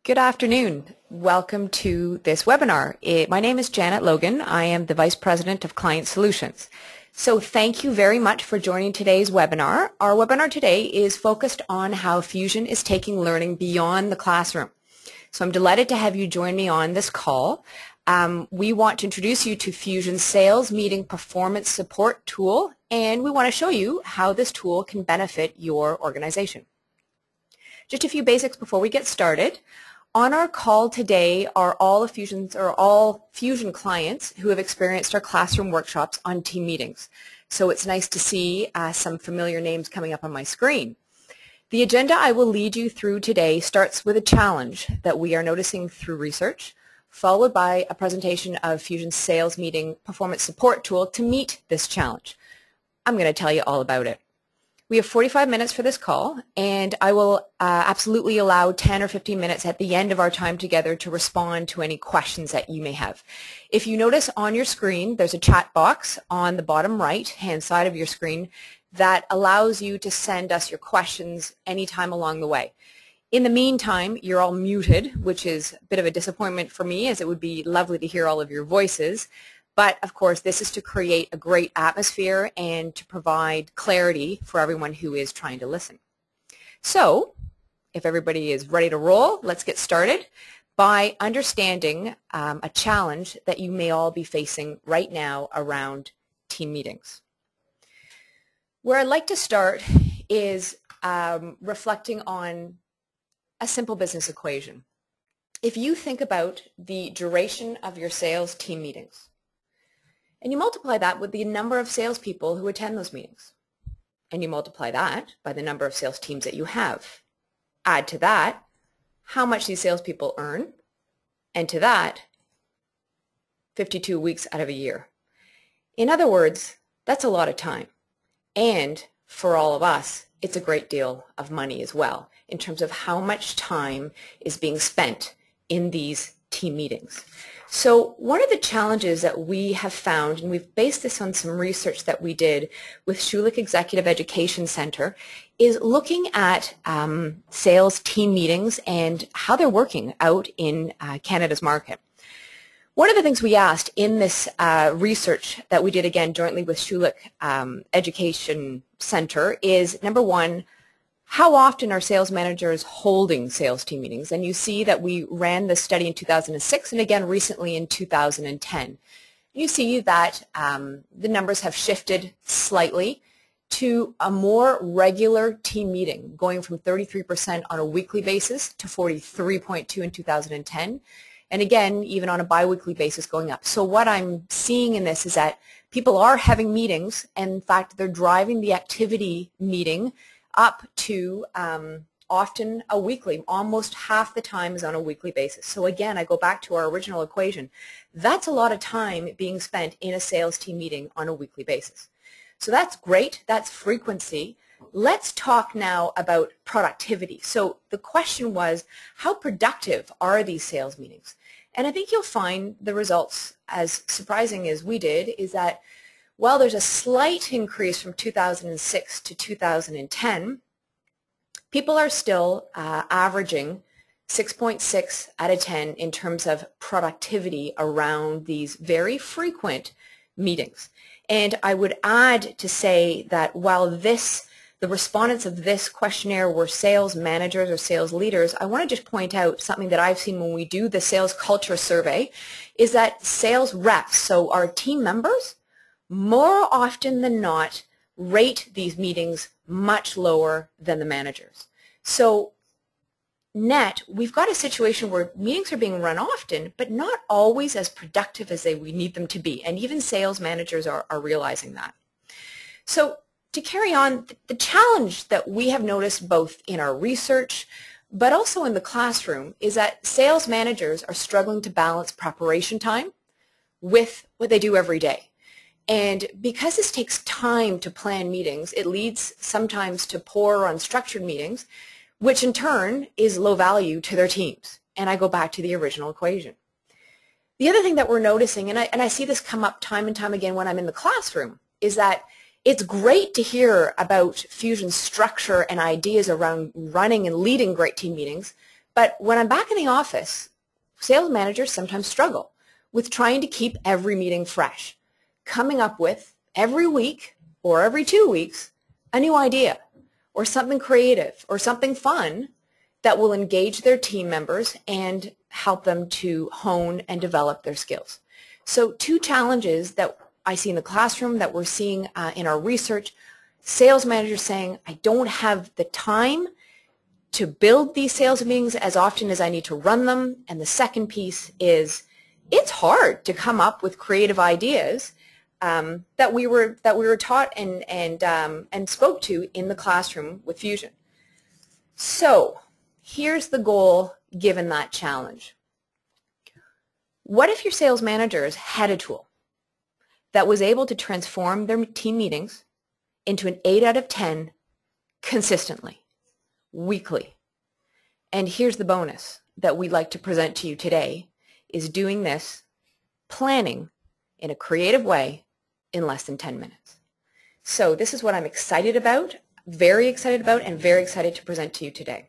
Good afternoon. Welcome to this webinar. My name is Janet Logan. I am the Vice President of Client Solutions. So thank you very much for joining today's webinar. Our webinar today is focused on how Fusion is taking learning beyond the classroom. So I'm delighted to have you join me on this call. We want to introduce you to Fusion's Sales Meeting Performance Support tool, and we want to show you how this tool can benefit your organization. Just a few basics before we get started. On our call today are all Fusion clients who have experienced our classroom workshops on team meetings. So it's nice to see some familiar names coming up on my screen. The agenda I will lead you through today starts with a challenge that we are noticing through research, followed by a presentation of Fusion's Sales Meeting Performance Support tool to meet this challenge. I'm going to tell you all about it. We have 45 minutes for this call, and I will absolutely allow 10 or 15 minutes at the end of our time together to respond to any questions that you may have. If you notice on your screen, there's a chat box on the bottom right-hand side of your screen that allows you to send us your questions anytime along the way. In the meantime, you're all muted, which is a bit of a disappointment for me, as it would be lovely to hear all of your voices. But, of course, this is to create a great atmosphere and to provide clarity for everyone who is trying to listen. So, if everybody is ready to roll, let's get started by understanding a challenge that you may all be facing right now around team meetings. Where I'd like to start is reflecting on a simple business equation. If you think about the duration of your sales team meetings, and you multiply that with the number of salespeople who attend those meetings, and you multiply that by the number of sales teams that you have. Add to that how much these salespeople earn, and to that, 52 weeks out of a year. In other words, that's a lot of time. And for all of us, it's a great deal of money as well, in terms of how much time is being spent in these team meetings. So one of the challenges that we have found, and we've based this on some research that we did with Schulich Executive Education Center, is looking at sales team meetings and how they're working out in Canada's market. One of the things we asked in this research that we did again jointly with Schulich Education Center is, number one, how often are sales managers holding sales team meetings? And you see that we ran this study in 2006 and again recently in 2010. You see that the numbers have shifted slightly to a more regular team meeting, going from 33% on a weekly basis to 43.2% in 2010. And again, even on a biweekly basis going up. So what I'm seeing in this is that people are having meetings, and in fact they're driving the activity meeting up to often a weekly, almost half the time is on a weekly basis. So again, I go back to our original equation. That's a lot of time being spent in a sales team meeting on a weekly basis. So that's great, that's frequency. Let's talk now about productivity. So the question was, how productive are these sales meetings? And I think you'll find the results, as surprising as we did, is that while there's a slight increase from 2006 to 2010, people are still averaging 6.6 out of 10 in terms of productivity around these very frequent meetings. And I would add to say that while the respondents of this questionnaire were sales managers or sales leaders, I want to just point out something that I've seen when we do the sales culture survey, is that sales reps, so our team members, more often than not, rate these meetings much lower than the managers. So net, we've got a situation where meetings are being run often, but not always as productive as we need them to be. And even sales managers are realizing that. So to carry on, the challenge that we have noticed both in our research, but also in the classroom, is that sales managers are struggling to balance preparation time with what they do every day. And because this takes time to plan meetings, it leads sometimes to poor or unstructured meetings, which in turn is low value to their teams. And I go back to the original equation. The other thing that we're noticing, and I see this come up time and time again when I'm in the classroom, is that it's great to hear about Fusion's structure and ideas around running and leading great team meetings, But when I'm back in the office, sales managers sometimes struggle with trying to keep every meeting fresh, coming up with every week or every 2 weeks a new idea or something creative or something fun that will engage their team members and help them to hone and develop their skills. So 2 challenges that I see in the classroom, that we're seeing in our research: sales managers saying, I don't have the time to build these sales meetings as often as I need to run them. And the second piece is, it's hard to come up with creative ideas that we were taught and spoke to in the classroom with Fusion. So here's the goal given that challenge. What if your sales managers had a tool that was able to transform their team meetings into an 8 out of 10 consistently, weekly? And here's the bonus that we'd like to present to you today, is doing this, planning in a creative way in less than 10 minutes. So this is what I'm excited about, and very excited to present to you today.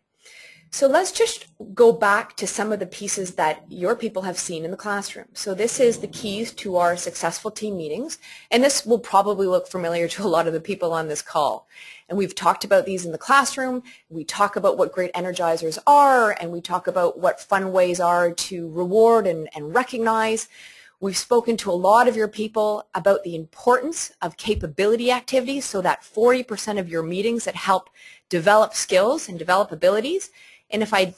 So let's just go back to some of the pieces that your people have seen in the classroom. So this is the keys to our successful team meetings, and this will probably look familiar to a lot of the people on this call. And we've talked about these in the classroom. We talk about what great energizers are, and we talk about what fun ways are to reward and recognize. We've spoken to a lot of your people about the importance of capability activities, so that 40% of your meetings that help develop skills and develop abilities. And if I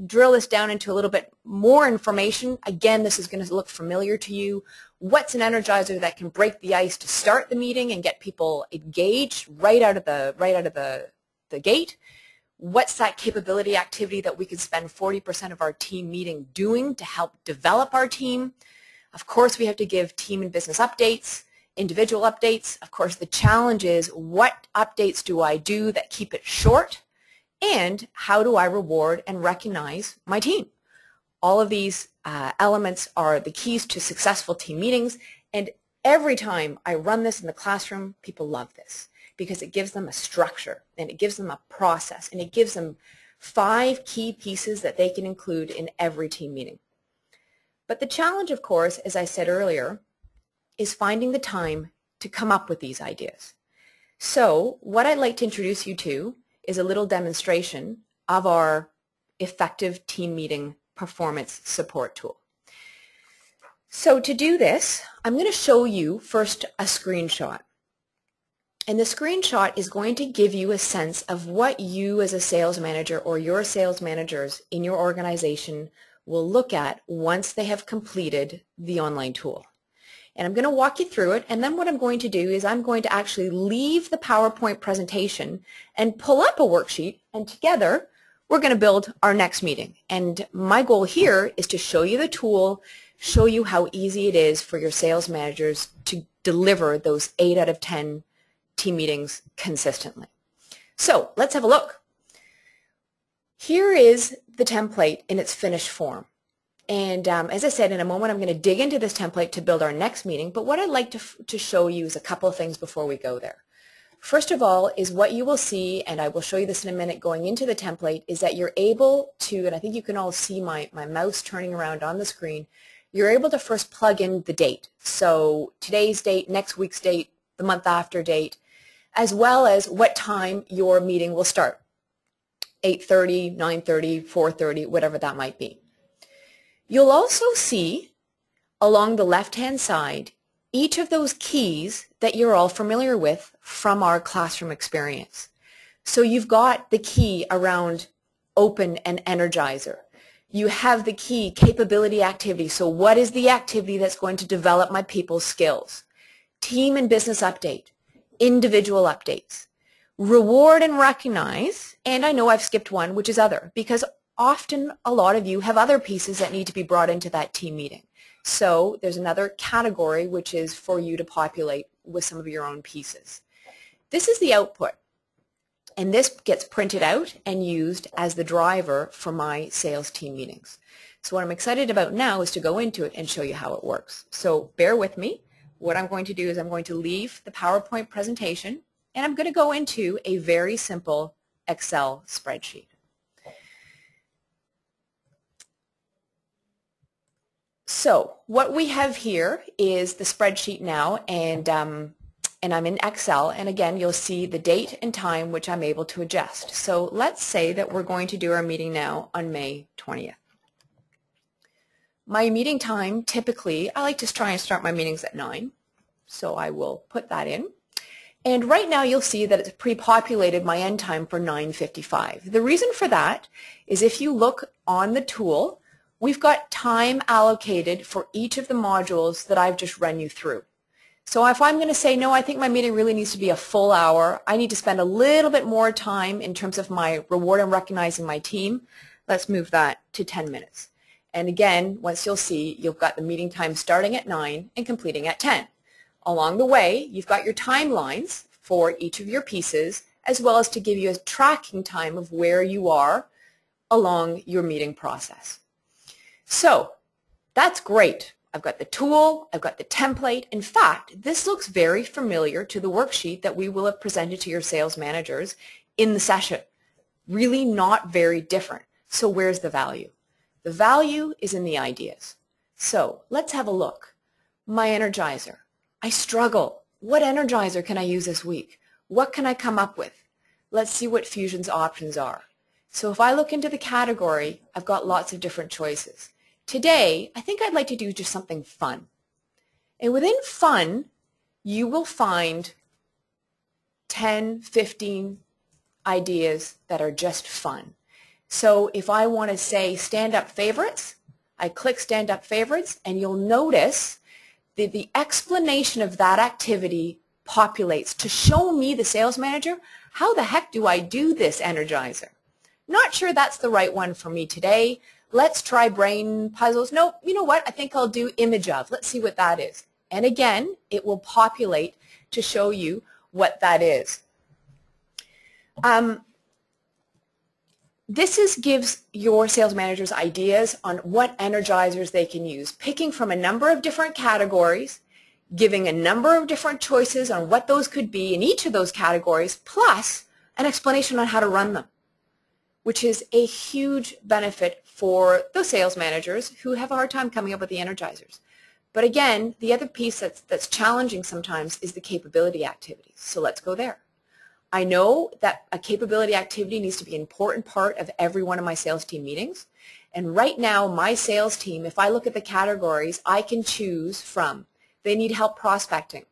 drill this down into a little bit more information, again, this is going to look familiar to you. What's an energizer that can break the ice to start the meeting and get people engaged right out of the gate? What's that capability activity that we could spend 40% of our team meeting doing to help develop our team? Of course, we have to give team and business updates, individual updates. Of course, the challenge is, what updates do I do that keep it short? And how do I reward and recognize my team? All of these elements are the keys to successful team meetings, and every time I run this in the classroom, people love this because it gives them a structure, and it gives them a process, and it gives them 5 key pieces that they can include in every team meeting. But the challenge, of course, as I said earlier, is finding the time to come up with these ideas. So what I'd like to introduce you to is a little demonstration of our effective team meeting performance support tool. So to do this, I'm going to show you first a screenshot. And the screenshot is going to give you a sense of what you as a sales manager or your sales managers in your organization will look at once they have completed the online tool. And I'm going to walk you through it, and then what I'm going to do is I'm going to actually leave the PowerPoint presentation and pull up a worksheet, and together we're going to build our next meeting. And my goal here is to show you the tool, show you how easy it is for your sales managers to deliver those 8 out of 10 team meetings consistently. So let's have a look. Here is the template in its finished form. And as I said, in a moment I'm going to dig into this template to build our next meeting, but what I'd like to show you is a couple of things before we go there. First of all is what you will see, and I will show you this in a minute going into the template, is that you're able to, and I think you can all see my mouse turning around on the screen, you're able to first plug in the date. So today's date, next week's date, the month after date, as well as what time your meeting will start. 8:30, 9:30, 4:30, whatever that might be. You'll also see along the left-hand side each of those keys that you're all familiar with from our classroom experience. So you've got the key around open and energizer. You have the key capability activity. So what is the activity that's going to develop my people's skills? Team and business update, individual updates, reward and recognize, and I know I've skipped one, which is other, because often a lot of you have other pieces that need to be brought into that team meeting. So there's another category which is for you to populate with some of your own pieces. This is the output, and this gets printed out and used as the driver for my sales team meetings. So what I'm excited about now is to go into it and show you how it works. So bear with me. What I'm going to do is I'm going to leave the PowerPoint presentation, and I'm going to go into a very simple Excel spreadsheet. So what we have here is the spreadsheet now, and I'm in Excel, and again you'll see the date and time which I'm able to adjust. So let's say that we're going to do our meeting now on May 20th. My meeting time, typically, I like to try and start my meetings at 9, so I will put that in. And right now you'll see that it's pre-populated my end time for 9:55. The reason for that is if you look on the tool, we've got time allocated for each of the modules that I've just run you through. So if I'm going to say, no, I think my meeting really needs to be a full hour, I need to spend a little bit more time in terms of my reward and recognizing my team, let's move that to 10 minutes. And again, once you'll see, you've got the meeting time starting at 9 and completing at 10. Along the way, you've got your timelines for each of your pieces, as well as to give you a tracking time of where you are along your meeting process. So that's great. I've got the tool, I've got the template. In fact, this looks very familiar to the worksheet that we will have presented to your sales managers in the session. Really not very different. So where's the value? The value is in the ideas. So let's have a look. My Energizer. I struggle. What Energizer can I use this week? What can I come up with? Let's see what Fusion's options are. So if I look into the category, I've got lots of different choices. Today, I think I'd like to do just something fun. And within fun, you will find 10, 15 ideas that are just fun. So if I want to say stand-up favorites, I click stand-up favorites, and you'll notice that the explanation of that activity populates to show me, the sales manager, how the heck do I do this Energizer? Not sure that's the right one for me today. Let's try brain puzzles. No, you know what? I think I'll do image of. Let's see what that is. And again, it will populate to show you what that is. This gives your sales managers ideas on what energizers they can use, picking from a number of different categories, giving a number of different choices on what those could be in each of those categories, plus an explanation on how to run them, which is a huge benefit for those sales managers who have a hard time coming up with the energizers. But again, the other piece that's challenging sometimes is the capability activities. So let's go there. I know that a capability activity needs to be an important part of every one of my sales team meetings. And right now, my sales team, if I look at the categories, I can choose from they need help prospecting,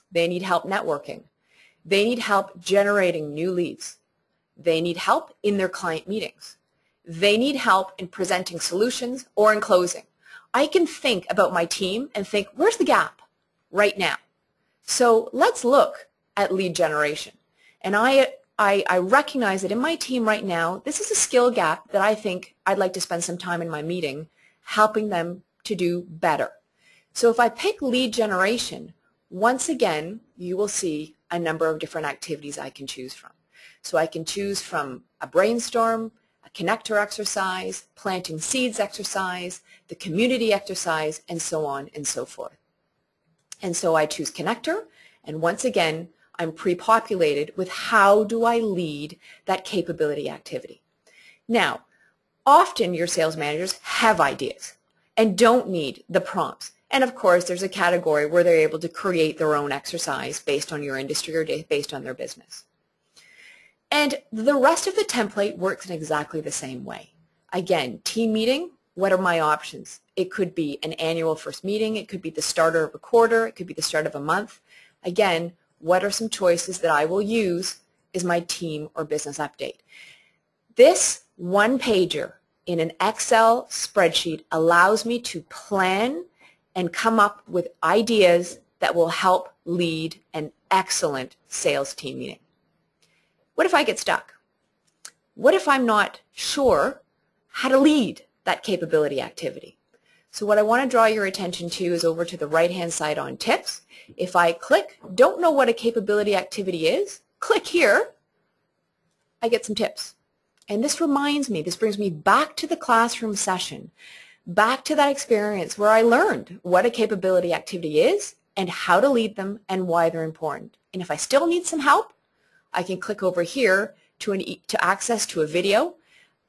they need help networking, they need help generating new leads, they need help in their client meetings, they need help in presenting solutions or in closing. I can think about my team and think, where's the gap right now? So let's look at lead generation. And I recognize that in my team right now, this is a skill gap that I think I'd like to spend some time in my meeting helping them to do better. So if I pick lead generation, once again, you will see a number of different activities I can choose from. So I can choose from a brainstorm, a connector exercise, planting seeds exercise, the community exercise, and so on and so forth. And so I choose connector, and once again, I'm pre-populated with how do I lead that capability activity. Now, often your sales managers have ideas and don't need the prompts. And of course, there's a category where they're able to create their own exercise based on your industry or based on their business. And the rest of the template works in exactly the same way. Again, team meeting, what are my options? It could be an annual first meeting. It could be the start of a quarter. It could be the start of a month. Again, what are some choices that I will use is my team or business update. This one-pager in an Excel spreadsheet allows me to plan and come up with ideas that will help lead an excellent sales team meeting. What if I get stuck? What if I'm not sure how to lead that capability activity? So what I want to draw your attention to is over to the right-hand side on tips. If I click, don't know what a capability activity is, click here, I get some tips. And this reminds me, this brings me back to the classroom session, back to that experience where I learned what a capability activity is and how to lead them and why they're important. And if I still need some help, I can click over here to access to a video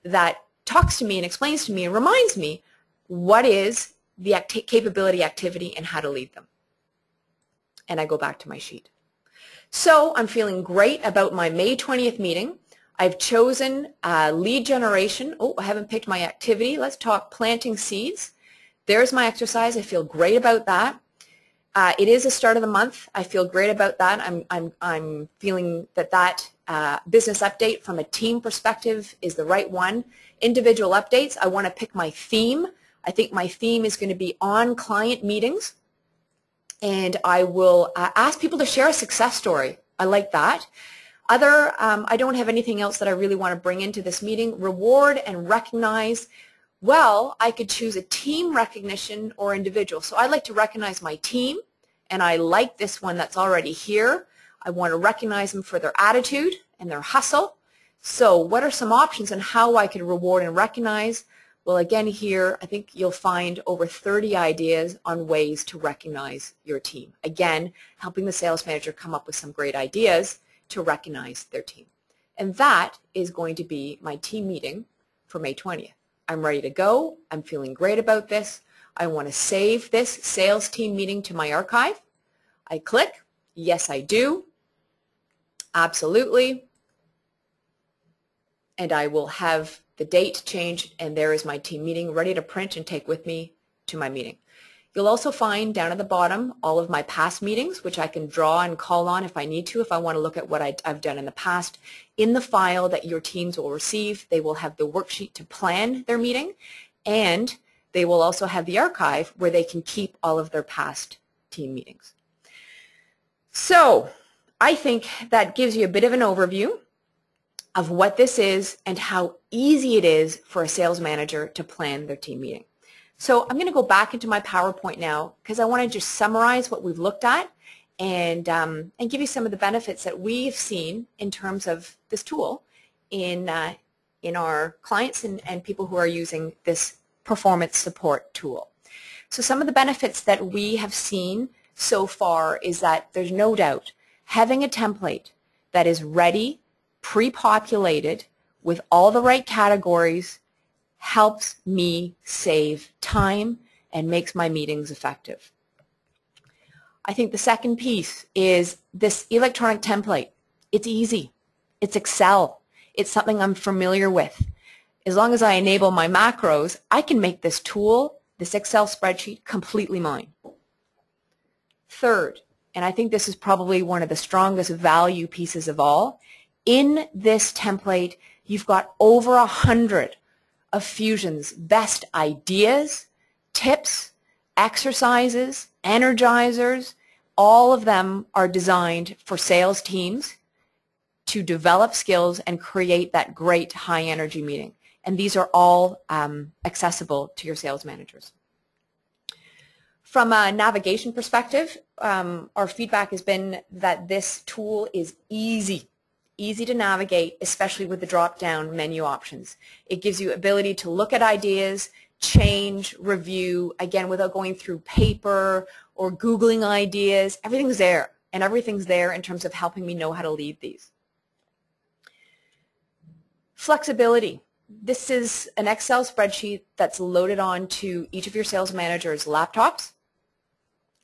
that talks to me and explains to me and reminds me what is the capability, activity, and how to lead them. And I go back to my sheet. So I'm feeling great about my May 20th meeting. I've chosen lead generation. Oh, I haven't picked my activity. Let's talk planting seeds. There's my exercise. I feel great about that. It is the start of the month. I feel great about that. I'm feeling that business update from a team perspective is the right one. Individual updates, I want to pick my theme. I think my theme is going to be on client meetings. And I will ask people to share a success story. I like that. I don't have anything else that I really want to bring into this meeting. Reward and recognize. Well, I could choose a team recognition or individual. So I'd like to recognize my team, and I like this one that's already here. I want to recognize them for their attitude and their hustle. So what are some options on how I could reward and recognize? Well, again here, I think you'll find over 30 ideas on ways to recognize your team. Again, helping the sales manager come up with some great ideas to recognize their team. And that is going to be my team meeting for May 20th. I'm ready to go. I'm feeling great about this. I want to save this sales team meeting to my archive. I click. Yes, I do. Absolutely. And I will have the date changed, and there is my team meeting ready to print and take with me to my meeting. You'll also find down at the bottom all of my past meetings, which I can draw and call on if I need to, if I want to look at what I've done in the past. In the file that your teams will receive, they will have the worksheet to plan their meeting, and they will also have the archive where they can keep all of their past team meetings. So I think that gives you a bit of an overview of what this is and how easy it is for a sales manager to plan their team meeting. So I'm going to go back into my PowerPoint now because I want to just summarize what we've looked at and give you some of the benefits that we've seen in terms of this tool in our clients and people who are using this performance support tool. So some of the benefits that we have seen so far is that there's no doubt having a template that is ready, pre-populated with all the right categories helps me save time and makes my meetings effective. I think the second piece is this electronic template. It's easy. It's Excel. It's something I'm familiar with. As long as I enable my macros, I can make this tool, this Excel spreadsheet, completely mine. Third, and I think this is probably one of the strongest value pieces of all, in this template, you've got over 100 of Fusion's best ideas, tips, exercises, energizers. All of them are designed for sales teams to develop skills and create that great high-energy meeting. And these are all accessible to your sales managers. From a navigation perspective, our feedback has been that this tool is easy to navigate, especially with the drop-down menu options. It gives you ability to look at ideas, change, review, again, without going through paper or Googling ideas. Everything's there, and everything's there in terms of helping me know how to lead these. Flexibility. This is an Excel spreadsheet that's loaded onto each of your sales managers' laptops.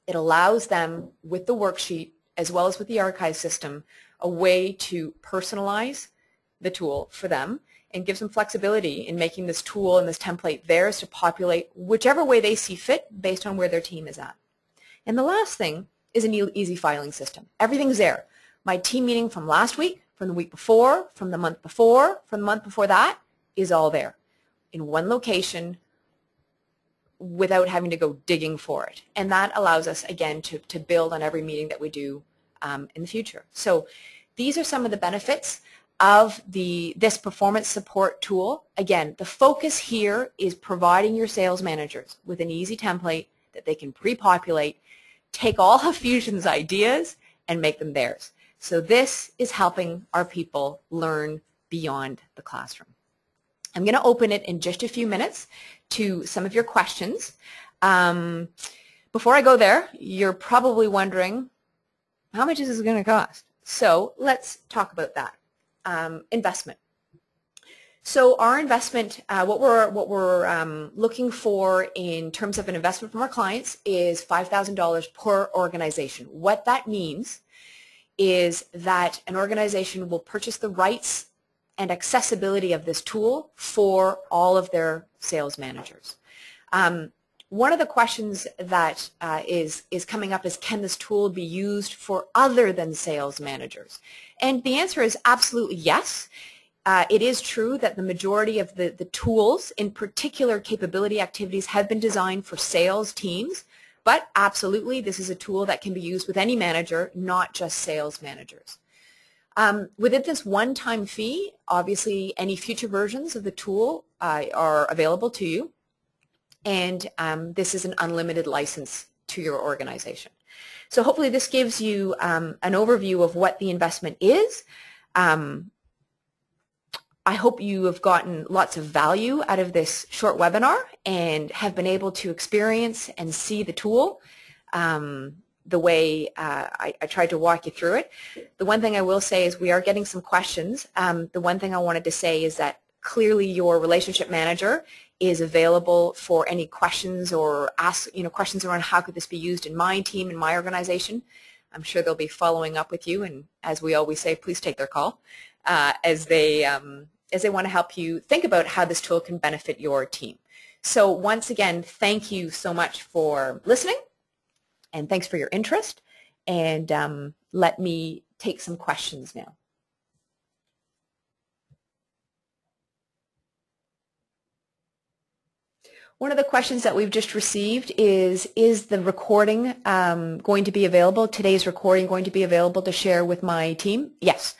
It allows them, with the worksheet, as well as with the archive system, a way to personalize the tool for them and gives them flexibility in making this tool and this template theirs to populate whichever way they see fit based on where their team is at. And the last thing is an easy filing system. Everything's there. My team meeting from last week, from the week before, from the month before, from the month before that is all there in one location without having to go digging for it. And that allows us, again, to build on every meeting that we do in the future. So these are some of the benefits of this performance support tool. Again, the focus here is providing your sales managers with an easy template that they can pre-populate, take all of Fusion's ideas and make them theirs. So this is helping our people learn beyond the classroom. I'm going to open it in just a few minutes to some of your questions. Before I go there, you're probably wondering, how much is this going to cost? So let's talk about that. Investment. So our investment, what we're looking for in terms of an investment from our clients is $5,000 per organization. What that means is that an organization will purchase the rights and accessibility of this tool for all of their sales managers. One of the questions that is coming up is, can this tool be used for other than sales managers? And the answer is absolutely yes. It is true that the majority of the tools, in particular capability activities, have been designed for sales teams, but absolutely this is a tool that can be used with any manager, not just sales managers. Within this one-time fee, obviously any future versions of the tool are available to you, and this is an unlimited license to your organization. So hopefully this gives you an overview of what the investment is. I hope you have gotten lots of value out of this short webinar and have been able to experience and see the tool the way I tried to walk you through it. The one thing I will say is we are getting some questions. The one thing I wanted to say is that clearly your relationship manager is available for any questions or questions around how could this be used in my team, in my organization. I'm sure they'll be following up with you, and as we always say, please take their call as they want to help you think about how this tool can benefit your team. So once again, thank you so much for listening, and thanks for your interest, and let me take some questions now. One of the questions that we've just received is the recording going to be available, today's recording going to be available to share with my team? Yes,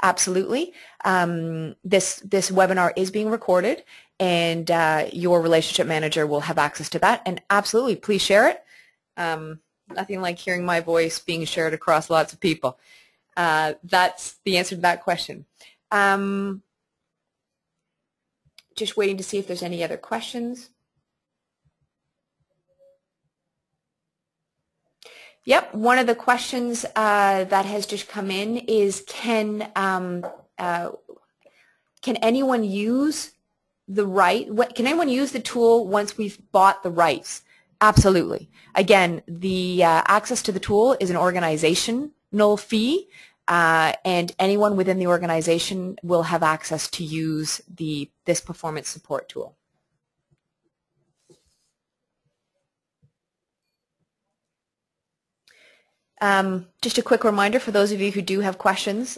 absolutely. This webinar is being recorded, and your relationship manager will have access to that, and absolutely, please share it. Nothing like hearing my voice being shared across lots of people. That's the answer to that question. Just waiting to see if there's any other questions. Yep, one of the questions that has just come in is can anyone use can anyone use the tool once we've bought the rights? Absolutely. Again, the access to the tool is an organizational fee, and anyone within the organization will have access to use this performance support tool. Just a quick reminder for those of you who do have questions,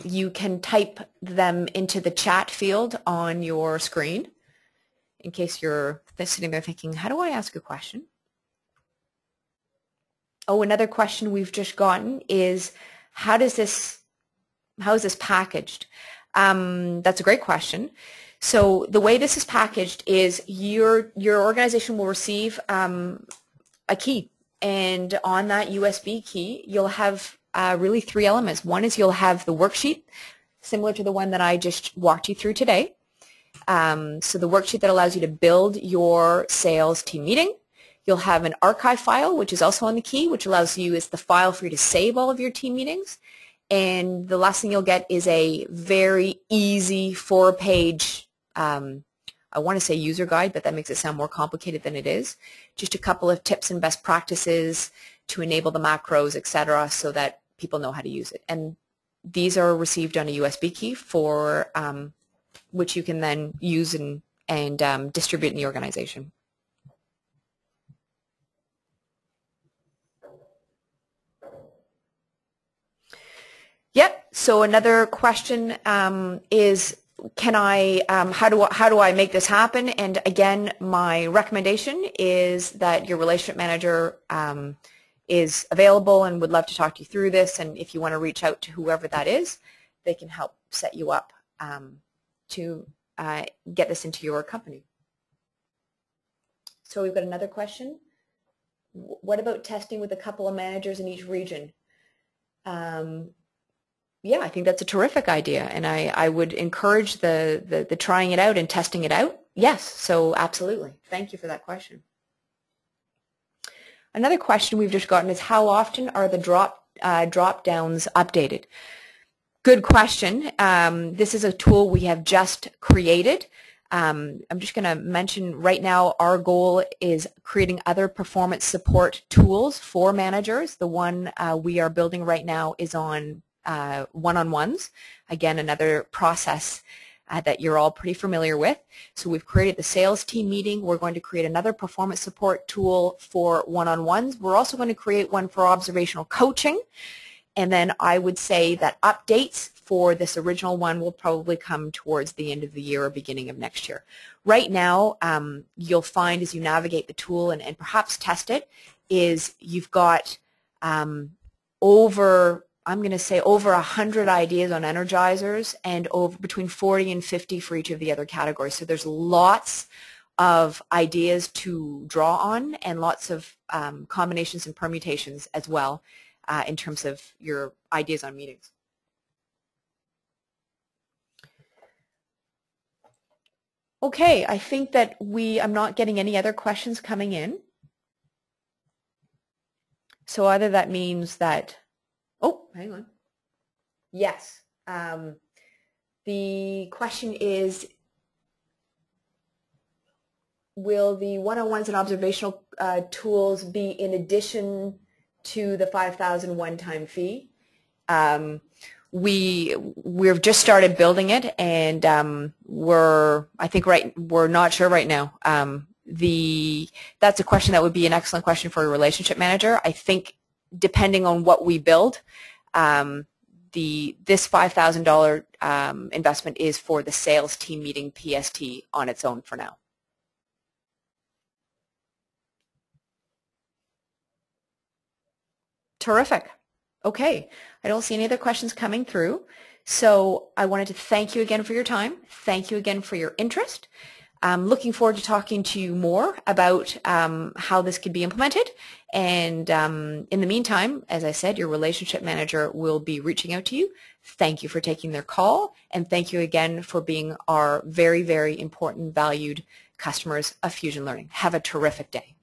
you can type them into the chat field on your screen in case you're sitting there thinking, how do I ask a question? Oh, another question we've just gotten is, how is this packaged? That's a great question. So the way this is packaged is your organization will receive a key. And on that USB key, you'll have really three elements. One is you'll have the worksheet, similar to the one that I just walked you through today. So the worksheet that allows you to build your sales team meeting. You'll have an archive file, which is also on the key, which allows you as the file for you to save all of your team meetings. And the last thing you'll get is a very easy 4-page I want to say user guide, but that makes it sound more complicated than it is. Just a couple of tips and best practices to enable the macros, etc., so that people know how to use it. And these are received on a USB key for which you can then use and distribute in the organization. Yep. So another question is, can I, how do I make this happen? And again, my recommendation is that your relationship manager is available and would love to talk to you through this. And if you want to reach out to whoever that is, they can help set you up to get this into your company. So we've got another question. What about testing with a couple of managers in each region? Yeah, I think that's a terrific idea, and I would encourage the trying it out and testing it out. Yes, so absolutely. Thank you for that question. Another question we've just gotten is, how often are the drop downs updated? Good question. This is a tool we have just created. I'm just going to mention right now our goal is creating other performance support tools for managers. The one we are building right now is on one-on-ones. Again, another process that you're all pretty familiar with. So we've created the sales team meeting. We're going to create another performance support tool for one-on-ones. We're also going to create one for observational coaching. And then I would say that updates for this original one will probably come towards the end of the year or beginning of next year. Right now, you'll find as you navigate the tool and perhaps test it, is you've got over 100 ideas on energizers and over between 40 and 50 for each of the other categories. So there's lots of ideas to draw on and lots of combinations and permutations as well. In terms of your ideas on meetings. Okay, I think that I'm not getting any other questions coming in. So either that means that, oh, hang on. Yes. The question is, will the one-on-ones and observational tools be in addition to the $5,000 one-time fee? We've just started building it, and we're not sure right now. That's a question that would be an excellent question for a relationship manager. I think depending on what we build, this $5,000 investment is for the sales team meeting PST on its own for now. Terrific. Okay, I don't see any other questions coming through. So I wanted to thank you again for your time. Thank you again for your interest. I'm looking forward to talking to you more about how this could be implemented. And in the meantime, as I said, your relationship manager will be reaching out to you. Thank you for taking their call. And thank you again for being our very, very important, valued customers of Fusion Learning. Have a terrific day.